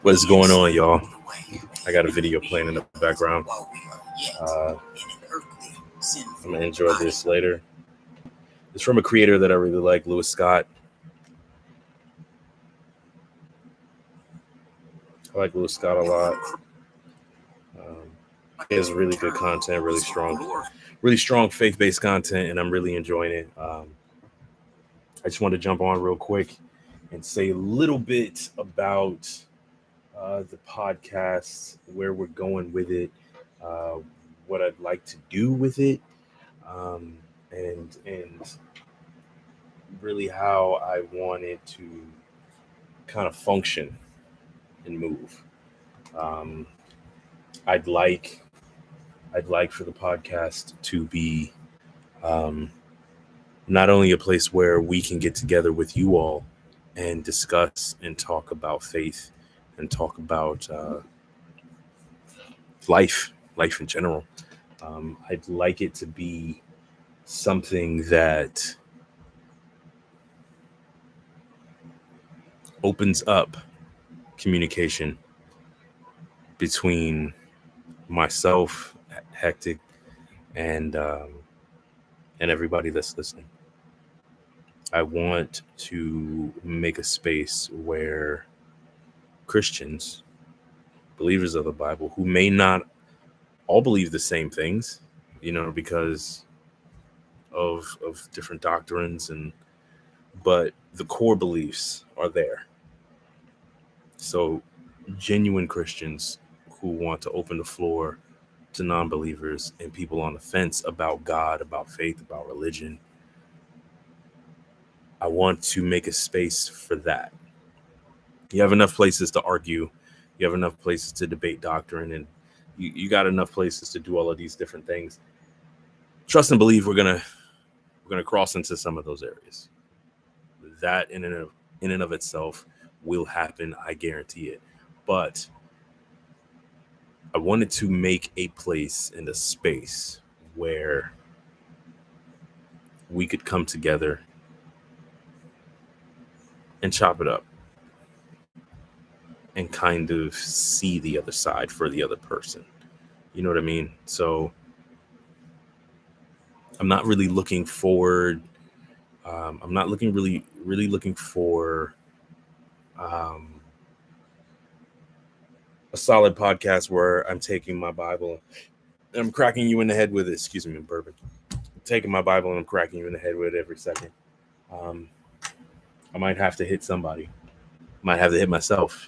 What's going on, y'all? I got a video playing in the background. I'm gonna enjoy this later. It's from a creator that I really like, Lewis Scott. I like Lewis Scott a lot. He has really good content, really strong faith-based content, and I'm really enjoying it. I just want to jump on real quick and say a little bit about the podcast, where we're going with it, what I'd like to do with it, and really how I want it to kind of function and move. I'd like for the podcast to be not only a place where we can get together with you all and discuss and talk about faith and talk about life in general. I'd like it to be something that opens up communication between myself, Hectic, and everybody that's listening. I want to make a space where Christians, believers of the Bible, who may not all believe the same things, because of different doctrines, but the core beliefs are there. So genuine Christians who want to open the floor to non-believers and people on the fence about God, about faith, about religion. I want to make a space for that. You have enough places to argue. You have enough places to debate doctrine, and you got enough places to do all of these different things. Trust and believe we're gonna cross into some of those areas. That in and of itself will happen, I guarantee it. But I wanted to make a place and a space where we could come together and chop it up and kind of see the other side for the other person. You know what I mean? So I'm not really looking forward. I'm not really looking for a solid podcast where I'm taking my Bible and I'm cracking you in the head with it. Excuse me, bourbon. I'm taking my Bible and I'm cracking you in the head with it every second. I might have to hit somebody. Might have to hit myself.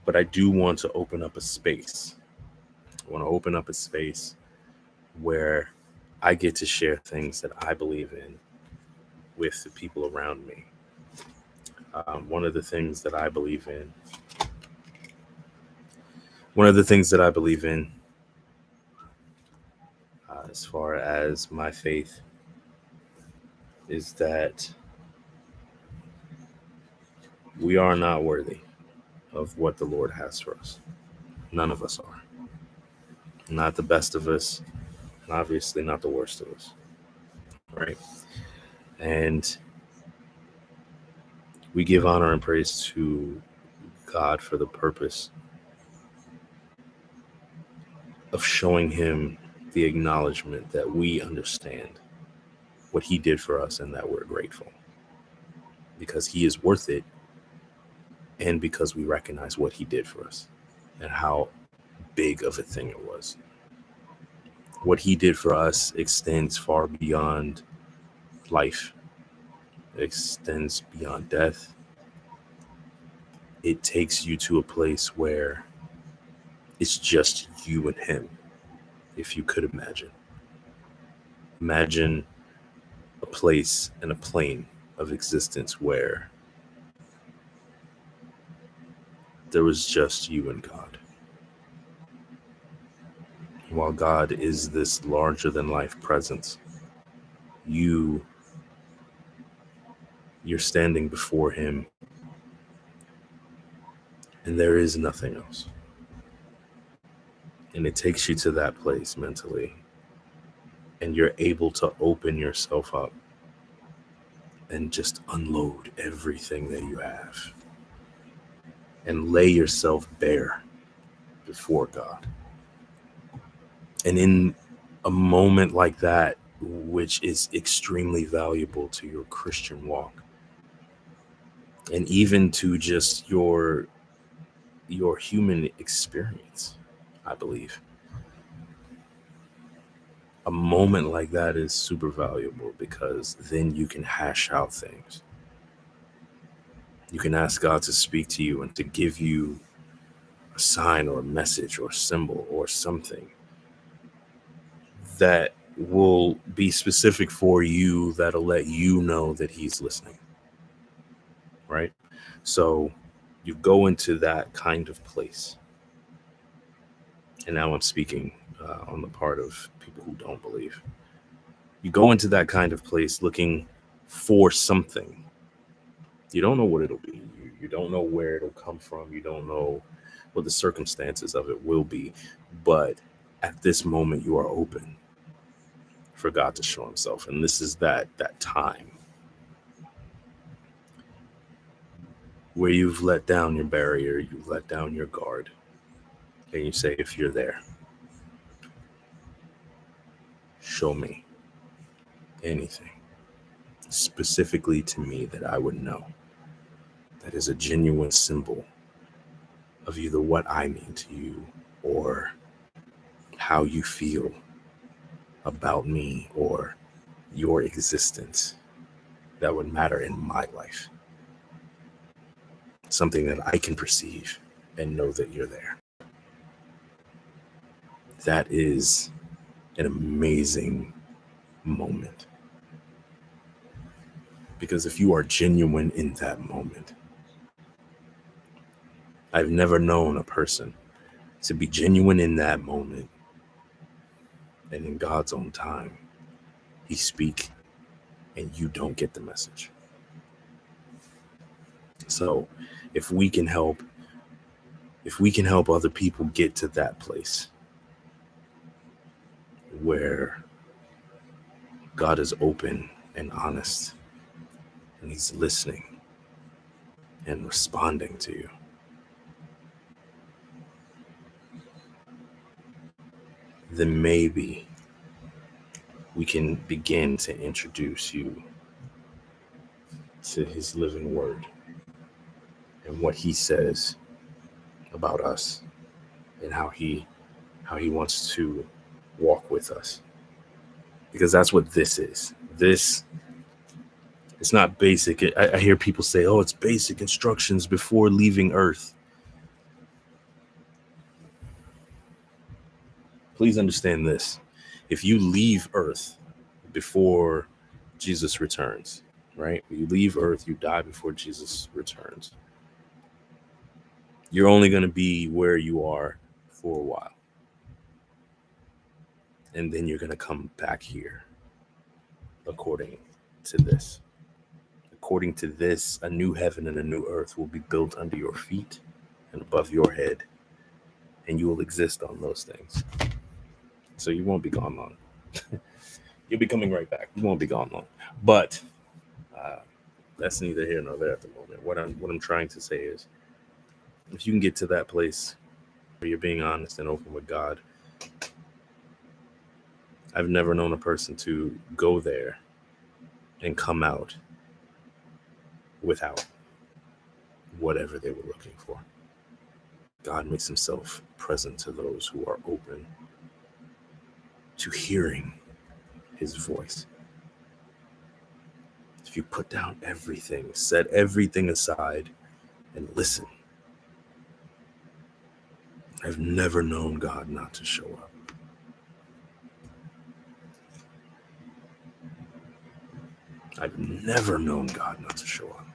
But I do want to open up a space. I want to open up a space where I get to share things that I believe in with the people around me. One of the things that I believe in as far as my faith is that we are not worthy of what the Lord has for us. None of us are. Not the best of us, and obviously not the worst of us. Right? And we give honor and praise to God for the purpose of showing him the acknowledgement that we understand what he did for us and that we're grateful because he is worth it, and because we recognize what he did for us and how big of a thing it was. What he did for us extends far beyond life. It extends beyond death. It takes you to a place where it's just you and him, if you could imagine. Imagine a place and a plane of existence where there was just you and God. While God is this larger than life presence, you're standing before him, and there is nothing else. And it takes you to that place mentally, and you're able to open yourself up and just unload everything that you have and lay yourself bare before God. And in a moment like that, which is extremely valuable to your Christian walk, and even to just your human experience, I believe a moment like that is super valuable, because then you can hash out things. You can ask God to speak to you and to give you a sign or a message or a symbol or something that will be specific for you, that'll let you know that he's listening, right? So you go into that kind of place. And now I'm speaking on the part of people who don't believe. You go into that kind of place looking for something. You don't know what it'll be. You don't know where it'll come from. You don't know what the circumstances of it will be. But at this moment, you are open for God to show himself. And this is that time where you've let down your barrier, you've let down your guard, and you say, if you're there, show me anything specifically to me that I would know, that is a genuine symbol of either what I mean to you or how you feel about me or your existence, that would matter in my life. Something that I can perceive and know that you're there. That is an amazing moment. Because if you are genuine in that moment, I've never known a person to be genuine in that moment, and in God's own time, he speak and you don't get the message. So if we can help other people get to that place where God is open and honest, and he's listening and responding to you, then maybe we can begin to introduce you to his living word and what he says about us and how he wants to walk with us. Because that's what this is. This, it's not basic. I hear people say, oh, it's basic instructions before leaving Earth. Please understand this. If you leave Earth before Jesus returns, right? You leave Earth, you die before Jesus returns. You're only going to be where you are for a while. And then you're going to come back here according to this. According to this, a new heaven and a new earth will be built under your feet and above your head, and you will exist on those things. So you won't be gone long. You'll be coming right back. You won't be gone long. But that's neither here nor there at the moment. What I'm trying to say is, if you can get to that place where you're being honest and open with God, I've never known a person to go there and come out without whatever they were looking for. God makes himself present to those who are open to hearing his voice. If you put down everything, set everything aside, and listen, I've never known God not to show up. I've never known God not to show up.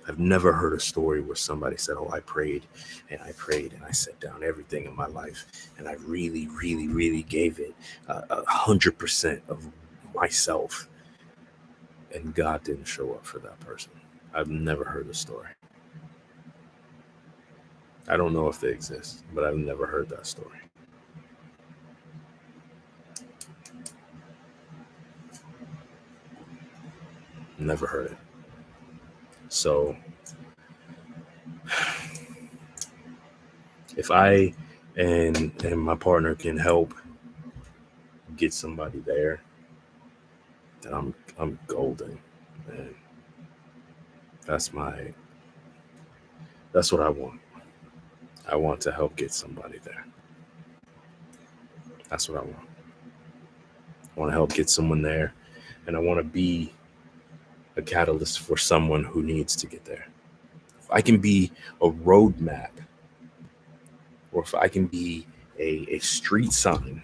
I've never heard a story where somebody said, oh, I prayed and I set down everything in my life and I really, really, really gave it 100% of myself, and God didn't show up for that person. I've never heard the story. I don't know if they exist, but I've never heard that story. Never heard it. So if I and my partner can help get somebody there, then I'm golden. And that's what I want. I want to help get somebody there. That's what I want. I want to help get someone there, and I want to be a catalyst for someone who needs to get there. If I can be a roadmap, or if I can be a street sign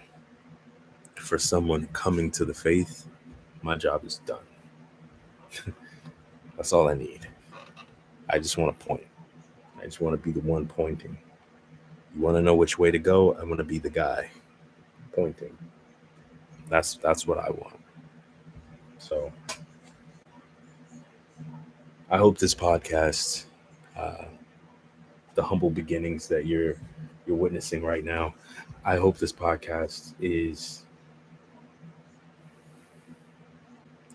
for someone coming to the faith, my job is done. That's all I need. I just want to point. I just want to be the one pointing. You want to know which way to go? I'm going to be the guy pointing. That's what I want. So I hope this podcast, the humble beginnings that you're witnessing right now, I hope this podcast is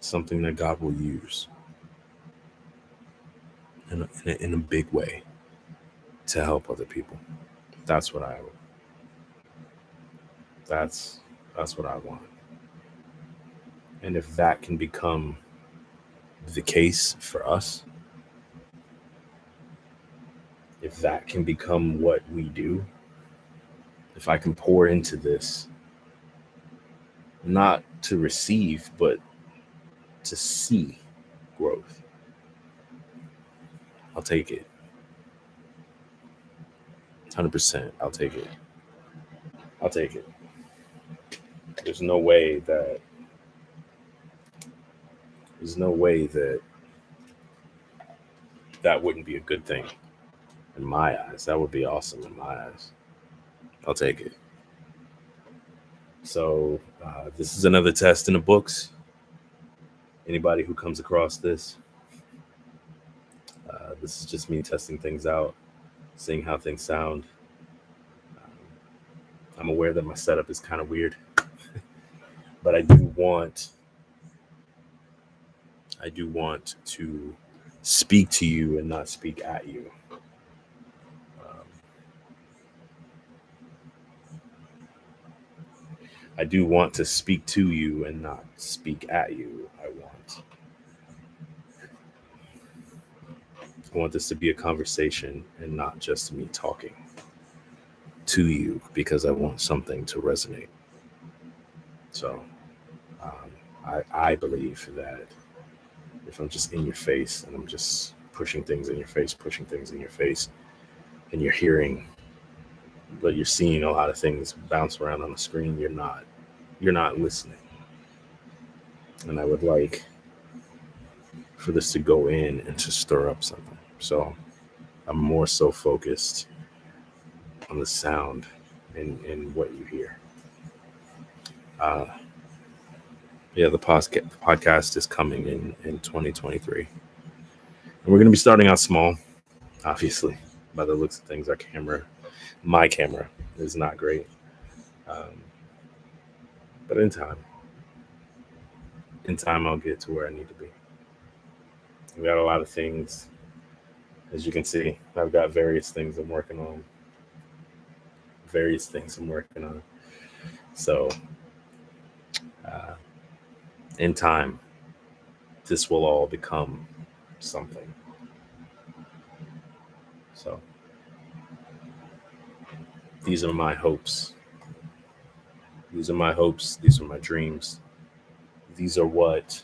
something that God will use in a big way to help other people. That's what I hope. That's what I want. And if that can become the case for us, if that can become what we do, if I can pour into this, not to receive, but to see growth, I'll take it. 100%, I'll take it. I'll take it. There's no way that that wouldn't be a good thing in my eyes. That would be awesome in my eyes. I'll take it. So this is another test in the books. Anybody who comes across this is just me testing things out, seeing how things sound. I'm aware that my setup is kind of weird, but I do want to speak to you and not speak at you. I do want to speak to you and not speak at you. I want this to be a conversation and not just me talking to you because I want something to resonate. So I believe that if I'm just in your face and I'm just pushing things in your face, and you're hearing, but you're seeing a lot of things bounce around on the screen, you're not listening. And I would like for this to go in and to stir up something. So I'm more so focused on the sound and what you hear. The podcast is coming in 2023. And we're going to be starting out small, obviously. By the looks of things, my camera is not great. But in time, I'll get to where I need to be. We got a lot of things. As you can see, I've got various things I'm working on. So, in time, this will all become something. So, these are my hopes. These are my dreams. These are what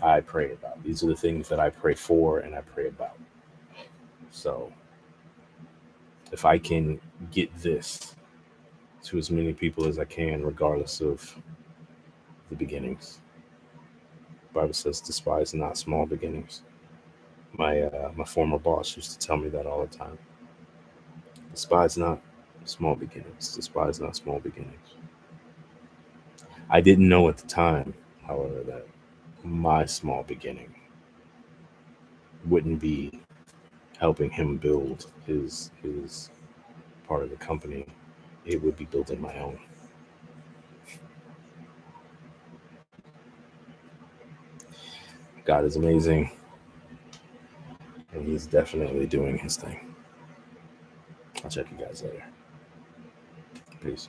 I pray about. These are the things that I pray for and I pray about. So if I can get this to as many people as I can, regardless of the beginnings, the Bible says, despise not small beginnings. My former boss used to tell me that all the time. Despise not small beginnings. Despise not small beginnings. I didn't know at the time, however, that my small beginning wouldn't be helping him build his part of the company. It would be building my own. God is amazing. and he's definitely doing his thing. I'll check you guys later. Peace.